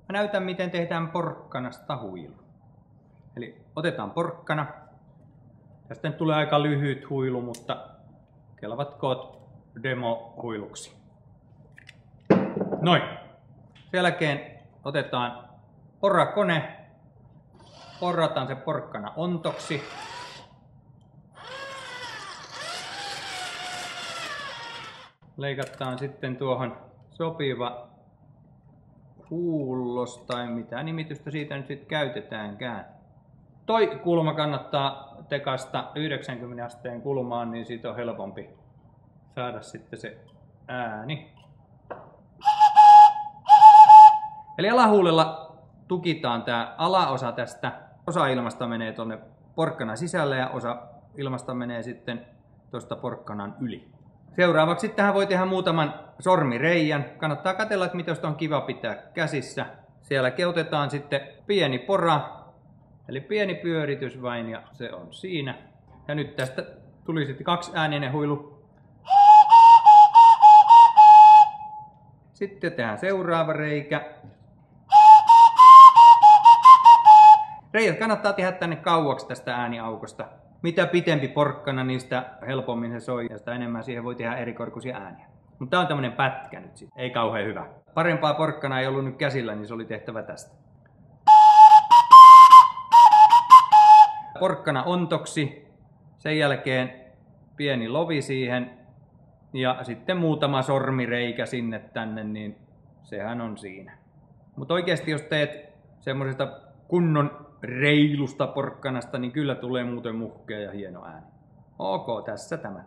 Mä näytän miten tehdään porkkanasta huilu. Eli otetaan porkkana. Tästä nyt tulee aika lyhyt huilu, mutta kelvatkoot demo-huiluksi. Noin. Sen jälkeen otetaan porakone. Porrataan se porkkana ontoksi. Leikataan sitten tuohon sopiva huullos tai mitä nimitystä siitä nyt sitten käytetäänkään. Toi kulma kannattaa tekasta 90 asteen kulmaan, niin siitä on helpompi saada sitten se ääni. Eli alahuulella tukitaan tää alaosa tästä. Osa ilmasta menee tonne porkkanan sisälle ja osa ilmasta menee sitten tuosta porkkanan yli. Seuraavaksi tähän voi tehdä muutaman sormireijän. Kannattaa katsella, että mitä on kiva pitää käsissä. Siellä otetaan sitten pieni pora. Eli pieni pyöritys vain ja se on siinä. Ja nyt tästä tuli sitten 2-ääninen huilu. Sitten tehdään seuraava reikä. Reijät kannattaa tehdä tänne kauaksi tästä ääniaukosta. Mitä pitempi porkkana, niin sitä helpommin se soi ja sitä enemmän siihen voi tehdä erikorkuisia ääniä. Mutta tää on tämmönen pätkä nyt sitten. Ei kauhean hyvä. Parempaa porkkana ei ollut nyt käsillä, niin se oli tehtävä tästä. Porkkana ontoksi. Sen jälkeen pieni lovi siihen. Ja sitten muutama sormireikä sinne tänne, niin sehän on siinä. Mutta oikeasti jos teet semmosesta kunnon reilusta porkkanasta, niin kyllä tulee muuten muhkea ja hieno ääni. Ok, tässä tämä.